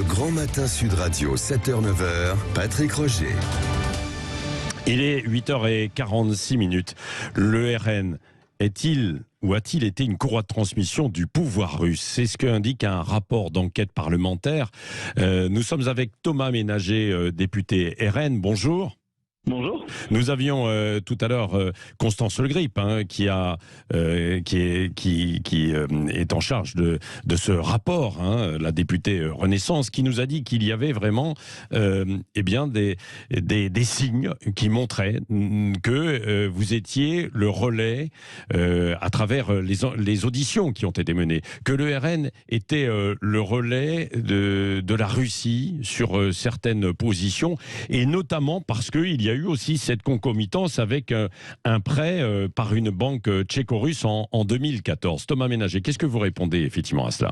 Le Grand Matin Sud Radio, 7h-9h, Patrick Roger. Il est 8h46. Le RN est-il ou a-t-il été une courroie de transmission du pouvoir russe? C'est ce qu'indique un rapport d'enquête parlementaire. Nous sommes avec Thomas Ménager, député RN. Bonjour. Bonjour. Nous avions tout à l'heure Constance Le Grip, qui est en charge de ce rapport, la députée Renaissance, qui nous a dit qu'il y avait vraiment des signes qui montraient que vous étiez le relais à travers les auditions qui ont été menées, que le RN était le relais de la Russie sur certaines positions, et notamment parce qu'il y a eu aussi cette concomitance avec un prêt par une banque tchéco-russe en 2014. Thomas Ménager, qu'est-ce que vous répondez effectivement à cela ?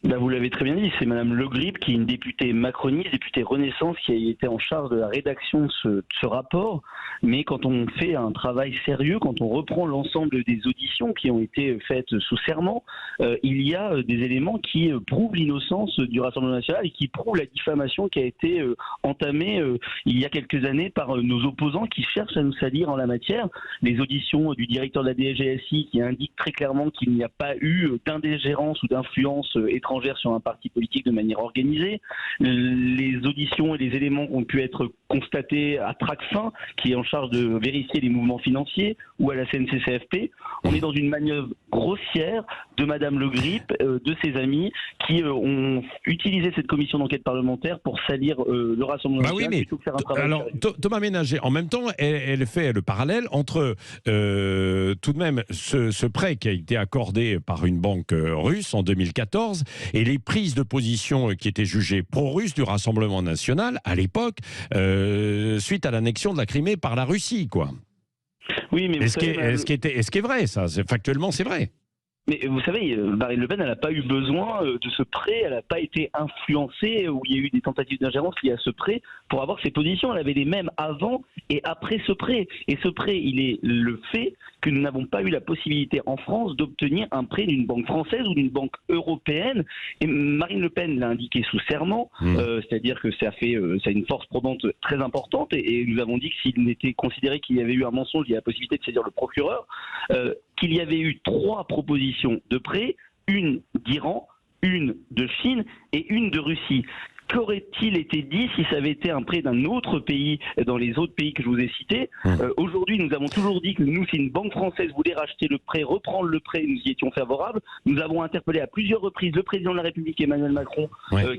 Vous l'avez très bien dit, c'est Madame Le Grip, qui est une députée macroniste, députée Renaissance, qui a été en charge de la rédaction de ce rapport. Mais quand on fait un travail sérieux, quand on reprend l'ensemble des auditions qui ont été faites sous serment, il y a des éléments qui prouvent l'innocence du Rassemblement national et qui prouvent la diffamation qui a été entamée il y a quelques années par nos opposants qui cherchent à nous salir en la matière. Les auditions du directeur de la DGSI qui indiquent très clairement qu'il n'y a pas eu d'ingérence ou d'influence étrangère sur un parti politique de manière organisée. Les auditions et les éléments ont pu être constatés à Tracfin, qui est en charge de vérifier les mouvements financiers, ou à la CNCCFP. On est dans une manœuvre grossière de Madame Le Grip, de ses amis, qui ont utilisé cette commission d'enquête parlementaire pour salir le Rassemblement national plutôt que faire un travail alors, Thomas Ménager, en même temps, elle fait le parallèle entre tout de même ce prêt qui a été accordé par une banque russe en 2014 et les prises de position qui étaient jugées pro-russes du Rassemblement national à l'époque, suite à l'annexion de la Crimée par la Russie, quoi. Oui, mais est-ce qui est vrai, ça? Factuellement, c'est vrai. Mais vous savez, Marine Le Pen, elle n'a pas eu besoin de ce prêt, elle n'a pas été influencée, où il y a eu des tentatives d'ingérence liées à ce prêt, pour avoir ses positions. Elle avait les mêmes avant et après ce prêt. Et ce prêt, il est le fait que nous n'avons pas eu la possibilité en France d'obtenir un prêt d'une banque française ou d'une banque européenne. Et Marine Le Pen l'a indiqué sous serment, c'est-à-dire que ça a une force probante très importante. Et nous avons dit que s'il n'était considéré qu'il y avait eu un mensonge, il y a la possibilité de saisir le procureur, qu'il y avait eu 3 propositions de prêt, une d'Iran, une de Chine et une de Russie. Qu'aurait-il été dit si ça avait été un prêt d'un autre pays, dans les autres pays que je vous ai cités? Aujourd'hui, nous avons toujours dit que nous, si une banque française voulait racheter le prêt, reprendre le prêt, nous y étions favorables. Nous avons interpellé à plusieurs reprises le président de la République, Emmanuel Macron,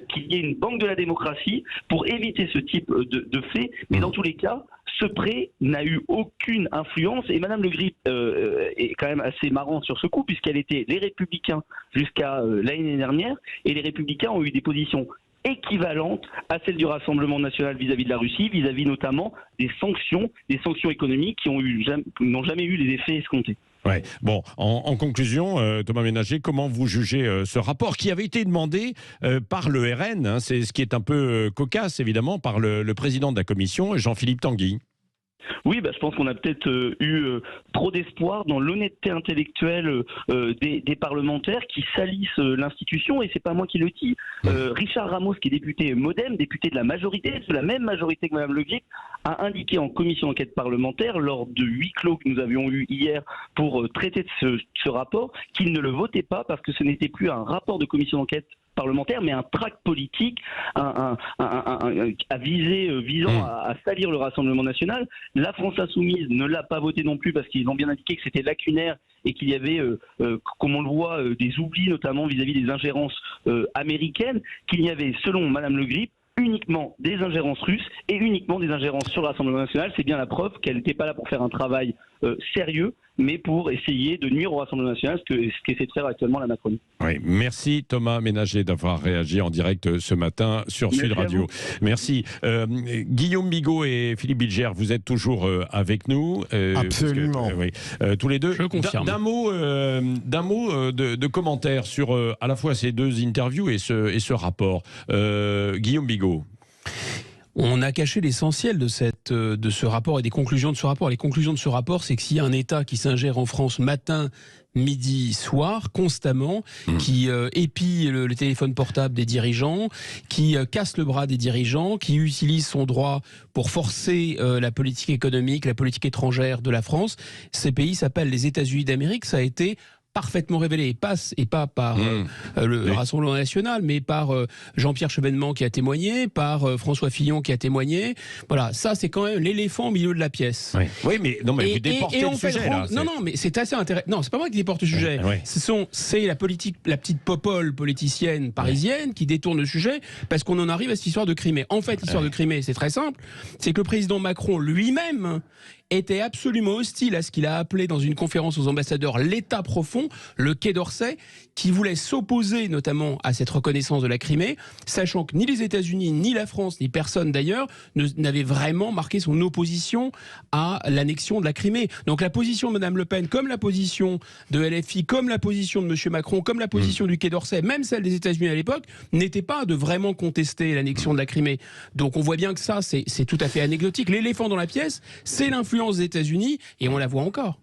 qu'il y ait une banque de la démocratie pour éviter ce type de fait. Mais dans tous les cas, ce prêt n'a eu aucune influence, et Madame Le Grip est quand même assez marrante sur ce coup, puisqu'elle était les Républicains jusqu'à l'année dernière, et les Républicains ont eu des positions équivalentes à celles du Rassemblement national vis-à-vis de la Russie, vis-à-vis notamment des sanctions économiques qui n'ont jamais eu les effets escomptés. Ouais. Bon, en conclusion, Thomas Ménager, comment vous jugez ce rapport qui avait été demandé par le RN, c'est ce qui est un peu cocasse évidemment, par le président de la commission, Jean-Philippe Tanguy? Oui, je pense qu'on a peut-être eu trop d'espoir dans l'honnêteté intellectuelle des parlementaires qui salissent l'institution, et c'est pas moi qui le dis. Richard Ramos, qui est député MoDem, député de la majorité, de la même majorité que Mme Le Grip, a indiqué en commission d'enquête parlementaire, lors de huis clos que nous avions eu hier pour traiter de ce rapport, qu'il ne le votait pas parce que ce n'était plus un rapport de commission d'enquête parlementaire, mais un tract politique visant à salir le Rassemblement national. La France insoumise ne l'a pas voté non plus parce qu'ils ont bien indiqué que c'était lacunaire et qu'il y avait, comme on le voit, des oublis, notamment vis-à-vis des ingérences américaines, qu'il y avait, selon Madame Le Grip, uniquement des ingérences russes et uniquement des ingérences sur le Rassemblement national. C'est bien la preuve qu'elle n'était pas là pour faire un travail sérieux, mais pour essayer de nuire au Rassemblement national, ce qu'essaie de faire actuellement la Macronie. Oui, merci Thomas Ménager d'avoir réagi en direct ce matin sur Sud Radio. Merci. Guillaume Bigot et Philippe Bilger, vous êtes toujours avec nous. Absolument. Tous les deux. Je confirme. D'un mot de commentaires sur à la fois ces 2 interviews et ce rapport. Guillaume Bigot. On a caché l'essentiel de ce rapport et des conclusions de ce rapport. Les conclusions de ce rapport, c'est que s'il y a un État qui s'ingère en France matin, midi, soir, constamment, qui épie le téléphone portable des dirigeants, qui casse le bras des dirigeants, qui utilise son droit pour forcer la politique économique, la politique étrangère de la France. Ces pays s'appellent les États-Unis d'Amérique. Ça a été parfaitement révélé, et pas par le Rassemblement national, mais par Jean-Pierre Chevènement qui a témoigné, par François Fillon qui a témoigné. Voilà, ça c'est quand même l'éléphant au milieu de la pièce. Oui, mais non, mais vous déportez le sujet là. Non, mais c'est assez intéressant. Non, c'est pas moi qui déporte le sujet. C'est la politique, la petite popole politicienne parisienne qui détourne le sujet parce qu'on en arrive à cette histoire de Crimée. En fait, l'histoire de Crimée, c'est très simple. C'est que le président Macron lui-même était absolument hostile à ce qu'il a appelé dans une conférence aux ambassadeurs l'État profond, le Quai d'Orsay, qui voulait s'opposer notamment à cette reconnaissance de la Crimée, sachant que ni les États-Unis, ni la France, ni personne d'ailleurs n'avait vraiment marqué son opposition à l'annexion de la Crimée. Donc la position de Mme Le Pen, comme la position de LFI, comme la position de M. Macron, comme la position du Quai d'Orsay, même celle des États-Unis à l'époque, n'était pas de vraiment contester l'annexion de la Crimée. Donc on voit bien que ça, c'est tout à fait anecdotique. L'éléphant dans la pièce, c'est l'influence des États-Unis, et on la voit encore.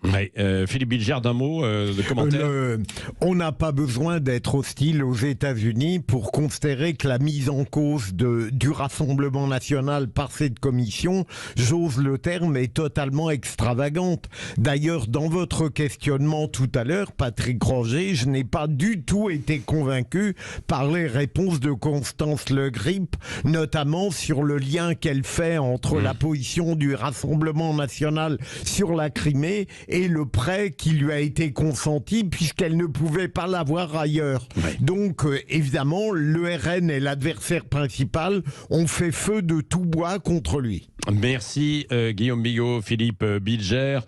Philippe Bilger, d'un mot de commentaire. On n'a pas besoin d'être hostile aux États-Unis pour considérer que la mise en cause du Rassemblement national par cette commission, j'ose le terme, est totalement extravagante. D'ailleurs, dans votre questionnement tout à l'heure, Patrick Roger, je n'ai pas du tout été convaincu par les réponses de Constance Le Grip, notamment sur le lien qu'elle fait entre la position du Rassemblement national sur la Crimée et le prêt qui lui a été consenti puisqu'elle ne pouvait pas l'avoir ailleurs. Donc évidemment, le RN et l'adversaire principal ont fait feu de tout bois contre lui. Merci Guillaume Bigot, Philippe Bilger.